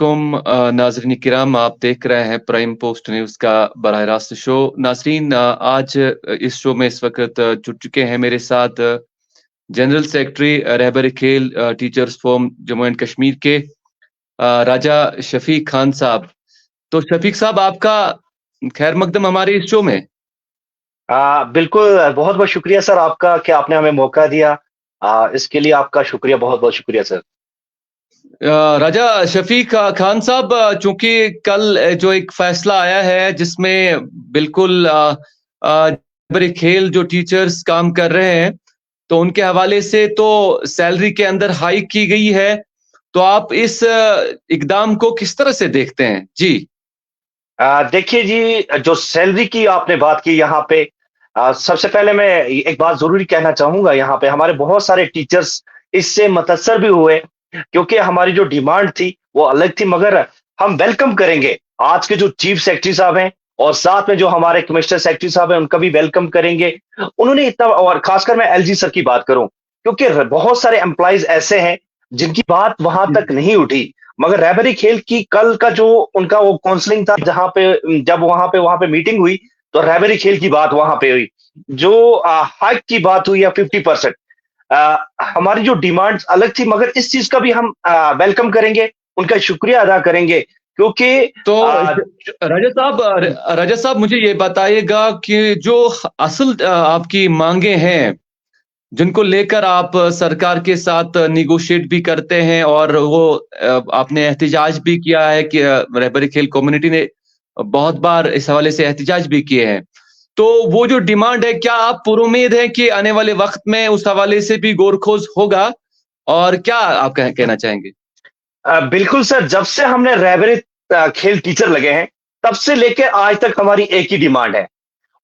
नाज़रीन किराम, आप देख रहे हैं प्राइम पोस्ट न्यूज़ का बराह रास्त शो। नाज़रीन, आज इस शो में इस वक़्त जुड़ चुके हैं मेरे साथ general secretary Rehbar Khel teachers forum Jammu and Kashmir के राजा शफ़ीक खान साहब। तो शफ़ीक साहब, आपका खैर मकदम हमारे इस शो में। बिल्कुल, बहुत-बहुत शुक्रिया सर आपका कि आपने हमें मौका दिया। इसके लिए आपका शुक्रिया, बहुत-बहुत शुक्रिया सर। राजा शफ़ीक खान साहब, चूँकि कल जो एक फ़ैसला आया है जिसमें बिल्कुल बड़े खेल जो टीचर्स काम कर रहे हैं, तो उनके हवाले से तो सैलरी के अंदर हाइक की गई है। तो आप इस इक़दाम को किस तरह से देखते हैं? जी। देखिए जी, जो सैलरी की आपने बात की यहाँ पे, सबसे पहले मैं एक बात ज़रूरी कहना चाहूँगा यहाँ पे, हमारे बहुत सारे टीचर्स इससे मुतअस्सर भी हुए, क्योंकि हमारी जो डिमांड थी, वो अलग थी, मगर हम वेलकम करेंगे। आज के जो चीफ सेक्रेटरी साहब हैं और साथ में जो हमारे कमिश्नर सेक्रेटरी साहब हैं, उनका भी वेलकम करेंगे। उन्होंने इतना, और खासकर मैं एलजी सर की बात करूँ, क्योंकि बहुत सारे एम्प्लॉइज़ ऐसे हैं, जिनकी बात वहाँ तक नहीं उठी। मगर रहबरी खेल की कल का जो उनका वो काउंसलिंग था, जहां पे जब वहां पे मीटिंग हुई, तो रहबरी खेल की बात वहां पे हुई। जो हाइक की बात हुई है 50%। हमारी जो डिमांड्स अलग थी, मगर इस चीज का भी हम वेलकम करेंगे, उनका शुक्रिया अदा करेंगे, क्योंकि तो आ, राजा साहब, मुझे ये बताइएगा कि जो असल आपकी माँगें हैं, जिनको लेकर आप सरकार के साथ नेगोशिएट भी करते हैं और वो आपने एहतिजाज भी किया है कि रहबरी खेल कम्युनिटी ने बहुत बार इस हवाले से एहतिजाज भी किए हैं। तो वो जो डिमांड है, क्या आप पुरुम्मीद हैं कि आने वाले वक़्त में उस हवाले से भी गौर-खोज होगा? और क्या आप कहना चाहेंगे? बिल्कुल सर, जब से हमने रहबरी खेल टीचर लगे हैं, तब से लेके आज तक हमारी एक ही डिमांड है,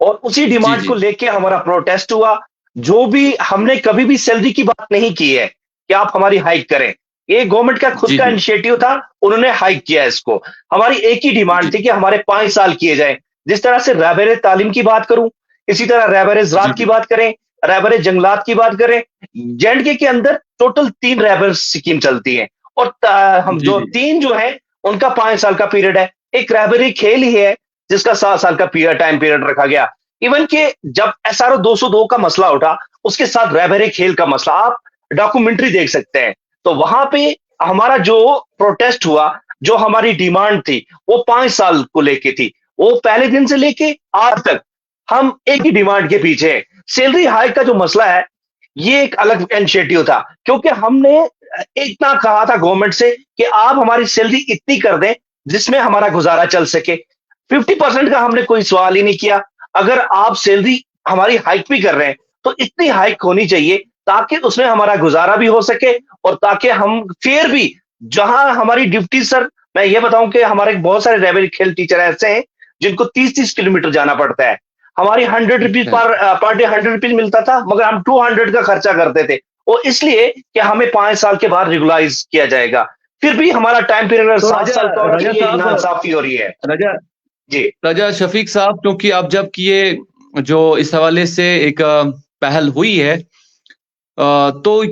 और उसी जी, डिमांड को जी। लेके हमारा प्रोटेस्ट हुआ। जो भी हमने कभी भी सैलरी की बात नहीं की है कि आप हमारी हाइक करें। ये गवर्नमेंट का खुद जी, का जी। इनिशिएटिव था, उन्होंने हाइक किया इसको। हमारी एक ही डिमांड जी। थी कि हमारे 5 साल किए जाएँ। जिस तरह से रहबर तालीम की बात करूँ, इसी तरह रहबर जी, ज़राअत की जी। बात करें, रहबर जंगलात की बात करें। जेएंडके के अंदर टोटल 3 रहबर स्कीम चलती है, और हम जी, जो जी। 3 जो हैं, उनका 5 साल का पीरियड है। एक रहबरी खेल ही है, जिसका 7 साल का टाइम पीरियड रखा गया। इवन कि जब एसआरओ 202 का मसला उठा, उसके साथ रहबरे खेल का मसला, आप डॉक्यूमेंट्री देख सकते हैं। तो वहां पे हमारा जो प्रोटेस्ट हुआ, जो हमारी डिमांड थी, वो 5 साल को लेके थी। वो पहले दिन से लेके आज तक हम एक ही डिमांड के पीछे हैं। सैलरी हाइक का जो मसला है, ये एक अलग इनिशिएटिव था, क्योंकि हमने इतना कहा था गवर्नमेंट से कि आप हमारी सैलरी इतनी कर दें, जिसमें हमारा गुजारा चल सके। 50% का हमने कोई सवाल ही नहीं किया। अगर आप सैलरी हमारी हाइक भी कर रहे हैं, तो इतनी हाइक होनी चाहिए ताकि उसमें हमारा गुजारा भी हो सके, और ताकि हम फिर भी, जहां हमारी ड्यूटी सर, मैं ये बताऊं कि हमारे बहुत सारे रहबरी खेल टीचर ऐसे हैं, जिनको 30-30 किलोमीटर जाना पड़ता है। हमारी 100 रुपीज अच्छा। पर डे 100 रुपीज मिलता था, मगर हम 200 का खर्चा करते थे, और इसलिए कि हमें 5 साल के बाद रेगुलाइज किया जाएगा। फिर भी हमारा टाइम पीरियड अगर तो 7 साल का हो रहा राजा है, ये साहब नाइंसाफी हो रही है। राजा जी। राजा शफीक साहब, क्योंकि अब जबकि ये जो इस हवाले से एक पहल हुई है, तो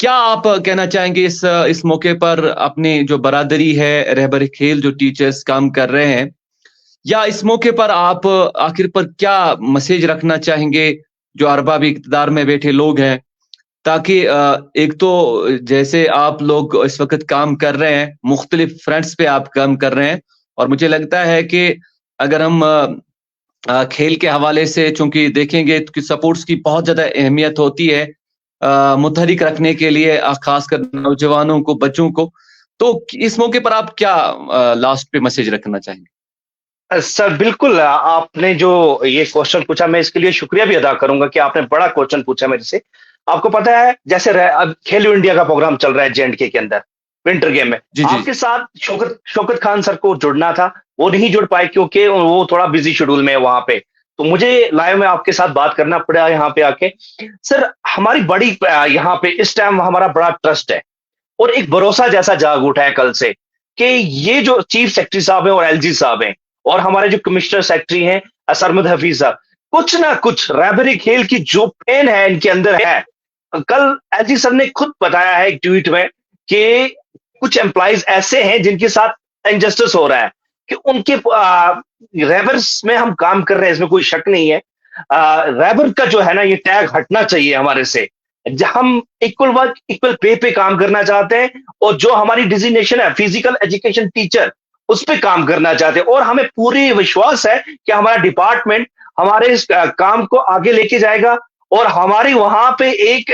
क्या आप कहना चाहेंगे इस मौके पर अपनी जो बरादरी है, रहबर खेल जो टीचर्स काम कर रहे हैं, या इस मौके पर आप आखिर पर क्या मैसेज रखना चाहेंगे जो अरबाब इक़्तिदार में बैठे लोग हैं? ताकि एक तो जैसे आप लोग इस वक़्त काम कर रहे हैं, मुख्तलिफ फ्रंट्स पे आप काम कर रहे हैं, और मुझे लगता है कि अगर हम खेल के हवाले से चूँकि देखेंगे कि सपोर्ट्स की बहुत ज़्यादा अहमियत होती है मुतहरिक रखने के लिए, ख़ासकर नौजवानों को, बच्चों को। तो इस मौके पर आप क्या लास्ट पे मैसेज रखना चाहेंगे? सर बिल्कुल, आपने जो ये क्वेश्चन पूछा, मैं इसके लिए शुक्रिया भी अदा करूंगा कि आपने बड़ा क्वेश्चन पूछा मेरे से। आपको पता है, जैसे अब खेलो इंडिया का प्रोग्राम चल रहा है जेएंडके के अंदर, विंटर गेम में। जी, जी। आपके साथ शौकत शौकत खान सर को जुड़ना था, वो नहीं जुड़ पाए क्योंकि वो थोड़ा बिजी शेड्यूल में है वहां पे। तो मुझे लाइव में आपके साथ बात करना पड़ा यहाँ पे आके। सर, हमारी बड़ी यहाँ पे इस टाइम हमारा बड़ा ट्रस्ट है, और एक भरोसा जैसा जाग उठा है कल से, कि ये जो चीफ सेक्रेटरी साहब हैं और एलजी साहब हैं, और हमारे जो कमिश्नर सेक्रेटरी हैं सरमद हफीज साहब, कुछ ना कुछ रहबरी खेल की जो पेन है इनके अंदर है। कल एलजी सर ने खुद बताया है एक ट्वीट में कि कुछ एम्प्लॉइज ऐसे हैं जिनके साथ इनजस्टिस हो रहा है कि उनके रैबर्स में हम काम कर रहे हैं, इसमें कोई शक नहीं है। रैबर का जो है ना ये टैग हटना चाहिए हमारे से। हम इक्वल वर्क इक्वल पे काम करना चाहते हैं, और जो हमारी डिजिग्नेशन है फिजिकल एजुकेशन टीचर उस पे काम करना चाहते हैं, और हमें पूरी विश्वास है कि हमारा डिपार्टमेंट हमारे इस काम को आगे लेके जाएगा। और हमारी वहां पे एक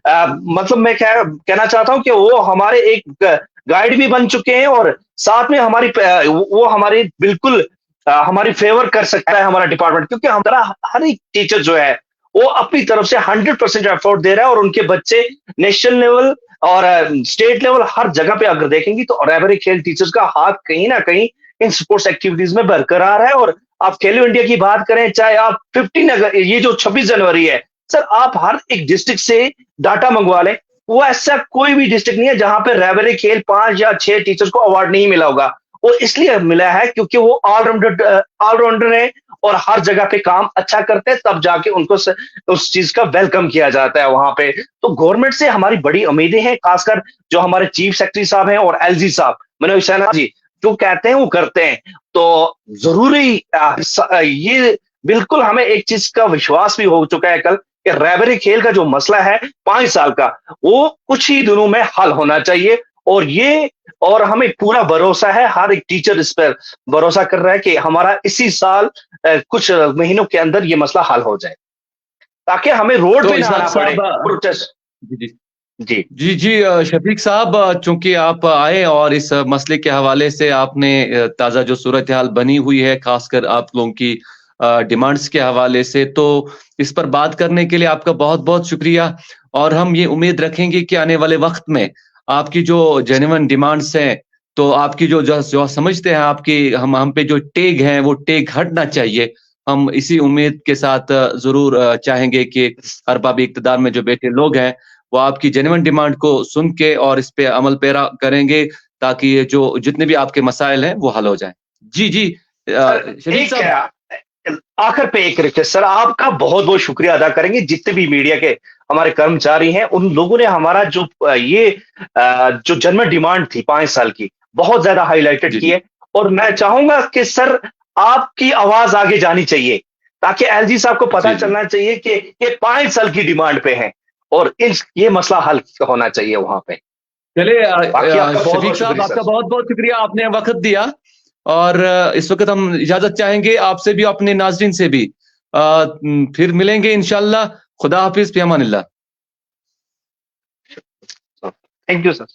मतलब मैं कहना चाहता हूं कि वो हमारे एक गाइड भी बन चुके हैं, और साथ में हमारी वो हमारी बिल्कुल हमारी फेवर कर सकता है हमारा डिपार्टमेंट, क्योंकि हमारा हर एक टीचर जो है वो अपनी तरफ से 100% एफर्ट दे रहा है, और उनके बच्चे नेशनल लेवल और स्टेट लेवल हर जगह पे अगर देखेंगे तो रैबरी खेल टीचर्स का हाथ कहीं ना कहीं इन स्पोर्ट्स एक्टिविटीज में बरकरार है। और आप खेलो इंडिया की बात करें, चाहे आप 15 अगर ये जो 26 जनवरी है सर, आप हर एक डिस्ट्रिक्ट से डाटा मंगवा लें, वो ऐसा कोई भी डिस्ट्रिक्ट नहीं है जहां पे रैबरी खेल 5 या 6 टीचर्स को अवार्ड नहीं मिला होगा। वो इसलिए मिला है क्योंकि वो ऑलराउंडर है, और हर जगह पे काम अच्छा करते हैं, तब जाके उनको उस चीज का वेलकम किया जाता है वहां पे। तो गवर्नमेंट से हमारी बड़ी उम्मीदें हैं, खासकर जो हमारे चीफ सेक्रेटरी साहब हैं और एलजी साहब मनोज सिन्हा जी जो कहते हैं वो करते हैं। तो जरूरी ये बिल्कुल हमें एक चीज का विश्वास भी हो चुका है कल कि रैबरी खेल का जो मसला है 5 साल का, वो कुछ ही दिनों में हल होना चाहिए। और हमें पूरा भरोसा है, हर एक टीचर इस पर भरोसा कर रहा है कि हमारा इसी साल कुछ महीनों के अंदर ये मसला हल हो जाए, ताकि हमें रोड तो पे ना आना इशराक पड़े साहब प्रोटेस्ट। जी, जी। जी जी, जी शफीक साहब चूँकि आप आए और इस मसले के हवाले से आपने ताज़ा जो सूरत-ए-हाल बनी हुई है, ख़ासकर आप लोगों की डिमांड्स के हवाले से, तो इस पर बात करने के लिए आपका बहुत-बहुत शुक्रिया। और हम ये उम्मीद रखेंगे कि आने वाले वक़्त में आपकी जो जेन्युइन डिमांड्स हैं, तो आपकी जो समझते हैं आपकी हम पे जो टैग हैं, वो टैग हटना चाहिए। हम इसी उम्मीद के साथ ज़रूर चाहेंगे कि अरबाब इक़्तिदार में जो बैठे लोग हैं, वो आपकी जेन्युइन डिमांड को सुन के और इस पे अमल पैरा करेंगे, ताकि ये जो जितने भी आपके मसाइल हैं, वो हल हो जाएँ। जी, जी सर, शफीक एक साहब आखिर पे एक रिक्वेस्ट सर, आपका बहुत बहुत शुक्रिया अदा करेंगे जितने भी मीडिया के हमारे कर्मचारी हैं, उन लोगों ने हमारा जो ये जो जनरल डिमांड थी 5 साल की बहुत ज्यादा हाईलाइटेड जी, की जी। है। और मैं चाहूंगा कि सर आपकी आवाज आगे जानी चाहिए, ताकि एलजी साहब को पता जी, जी। चलना चाहिए कि ये 5 साल की डिमांड पे है, और ये मसला हल होना चाहिए वहां पे। चलिए बाकी आपका बहुत शफीक बहुत साहब शुक्रिया आपका सर। बहुत-बहुत शुक्रिया, आपने वक़्त दिया और इस वक़्त हम इजाज़त चाहेंगे आपसे भी, अपने नाज़रीन से भी। फिर मिलेंगे इंशाअल्लाह। खुदा हाफ़िज़, फ़ी अमानिल्लाह। Thank you sir.